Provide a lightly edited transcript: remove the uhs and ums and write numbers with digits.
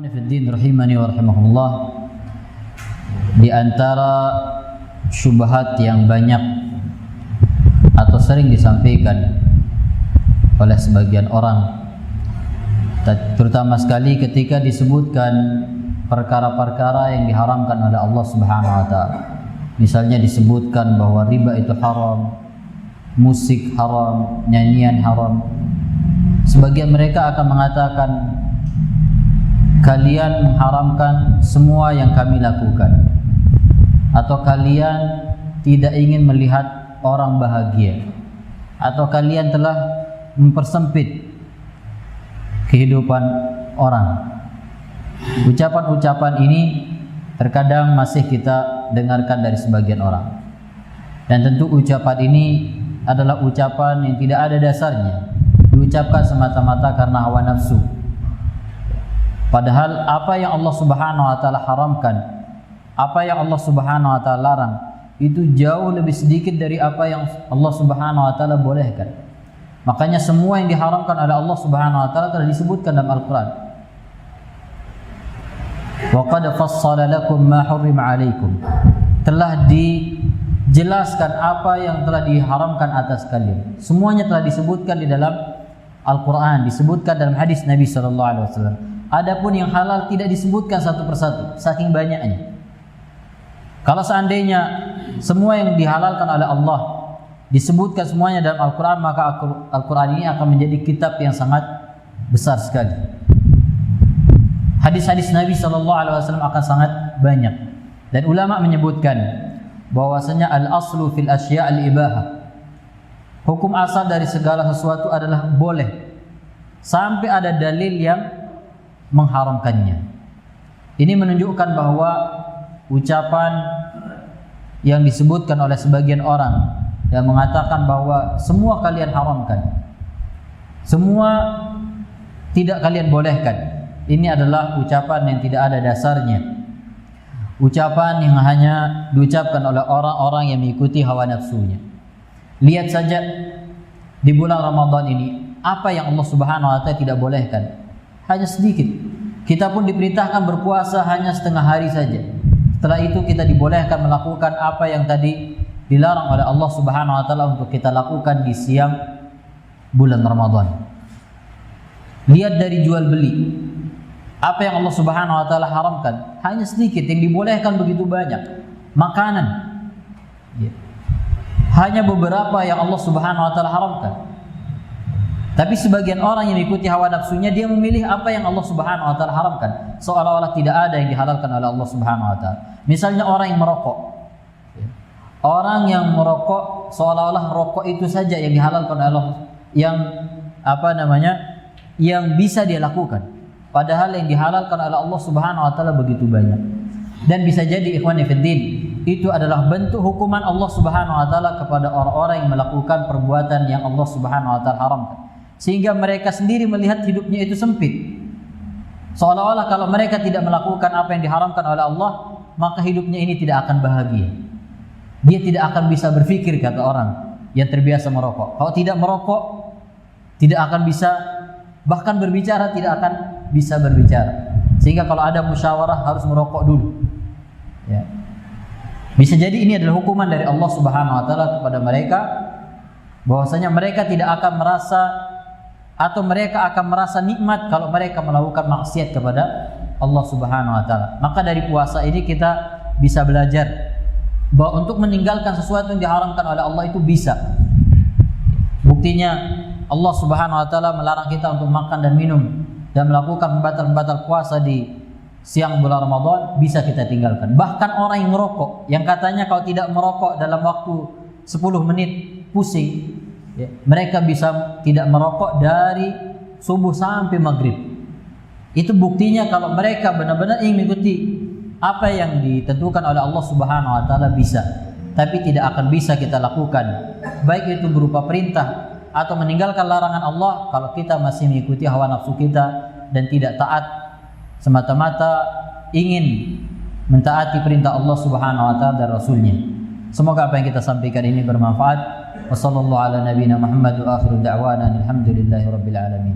Ikhwani fiddin rahimani wa rahimakumullah, di antara syubhat yang banyak atau sering disampaikan oleh sebagian orang, terutama sekali ketika disebutkan perkara-perkara yang diharamkan oleh Allah Subhanahu wa taala. Misalnya disebutkan bahwa riba itu haram, musik haram, nyanyian haram. Sebagian mereka akan mengatakan, kalian mengharamkan semua yang kami lakukan, atau kalian tidak ingin melihat orang bahagia, atau kalian telah mempersempit kehidupan orang. Ucapan-ucapan ini terkadang masih kita dengarkan dari sebagian orang, dan tentu ucapan ini adalah ucapan yang tidak ada dasarnya, diucapkan semata-mata karena hawa nafsu. Padahal apa yang Allah Subhanahu wa taala haramkan, apa yang Allah Subhanahu wa taala larang, itu jauh lebih sedikit dari apa yang Allah Subhanahu wa taala bolehkan. Makanya semua yang diharamkan oleh Allah Subhanahu wa taala telah disebutkan dalam Al-Qur'an. Wa qad fassala lakum ma hurrima 'alaikum. Telah dijelaskan apa yang telah diharamkan atas kalian. Semuanya telah disebutkan di dalam Al-Qur'an, disebutkan dalam hadis Nabi sallallahu alaihi wasallam. Adapun yang halal tidak disebutkan satu persatu, saking banyaknya. Kalau seandainya semua yang dihalalkan oleh Allah disebutkan semuanya dalam Al-Quran, maka Al-Quran ini akan menjadi kitab yang sangat besar sekali. Hadis-hadis Nabi SAW akan sangat banyak. Dan ulama menyebutkan bahwasanya al-aslu fil asya' al-ibahah. Hukum asal dari segala sesuatu adalah boleh, sampai ada dalil yang mengharamkannya. Ini menunjukkan bahwa ucapan yang disebutkan oleh sebagian orang yang mengatakan bahwa semua kalian haramkan, semua tidak kalian bolehkan, ini adalah ucapan yang tidak ada dasarnya, ucapan yang hanya diucapkan oleh orang-orang yang mengikuti hawa nafsunya. Lihat saja di bulan Ramadan ini, apa yang Allah Subhanahu wa taala tidak bolehkan, hanya sedikit. Kita pun diperintahkan berpuasa hanya setengah hari saja. Setelah itu kita dibolehkan melakukan apa yang tadi dilarang oleh Allah Subhanahu wa taala untuk kita lakukan di siang bulan Ramadan. Lihat dari jual beli, apa yang Allah Subhanahu wa taala haramkan hanya sedikit, yang dibolehkan begitu banyak. Makanan, hanya beberapa yang Allah Subhanahu wa taala haramkan. Tapi sebagian orang yang mengikuti hawa nafsunya, dia memilih apa yang Allah Subhanahu wa taala haramkan, seolah-olah tidak ada yang dihalalkan oleh Allah Subhanahu wa taala. Misalnya orang yang merokok. Orang yang merokok seolah-olah rokok itu saja yang dihalalkan oleh Allah, yang bisa dia lakukan. Padahal yang dihalalkan oleh Allah Subhanahu wa taala begitu banyak. Dan bisa jadi ikhwani fiddin, itu adalah bentuk hukuman Allah Subhanahu wa taala kepada orang-orang yang melakukan perbuatan yang Allah Subhanahu wa taala haramkan. Sehingga mereka sendiri melihat hidupnya itu sempit. Seolah-olah kalau mereka tidak melakukan apa yang diharamkan oleh Allah, maka hidupnya ini tidak akan bahagia. Dia tidak akan bisa berpikir, kata orang yang terbiasa merokok. Kalau tidak merokok, tidak akan bisa, bahkan berbicara tidak akan bisa berbicara. Sehingga kalau ada musyawarah harus merokok dulu. Ya. Bisa jadi ini adalah hukuman dari Allah Subhanahu wa taala kepada mereka, bahwasanya mereka tidak akan merasa, atau mereka akan merasa nikmat kalau mereka melakukan maksiat kepada Allah Subhanahu wa taala. Maka dari puasa ini kita bisa belajar bahwa untuk meninggalkan sesuatu yang diharamkan oleh Allah itu bisa. Buktinya Allah Subhanahu wa taala melarang kita untuk makan dan minum dan melakukan pembatal-pembatal puasa di siang bulan Ramadan, bisa kita tinggalkan. Bahkan orang yang merokok, yang katanya kalau tidak merokok dalam waktu 10 menit pusing, ya, mereka bisa tidak merokok dari subuh sampai maghrib. Itu buktinya kalau mereka benar-benar ingin mengikuti apa yang ditentukan oleh Allah Subhanahu wa taala bisa. Tapi tidak akan bisa kita lakukan, baik itu berupa perintah atau meninggalkan larangan Allah, kalau kita masih mengikuti hawa nafsu kita dan tidak taat, semata-mata ingin mentaati perintah Allah Subhanahu wa taala dan Rasulnya. Semoga apa yang kita sampaikan ini bermanfaat. Wassallallahu ala nabiyina Muhammad wa akhiru da'wana alhamdulillahi rabbil alamin.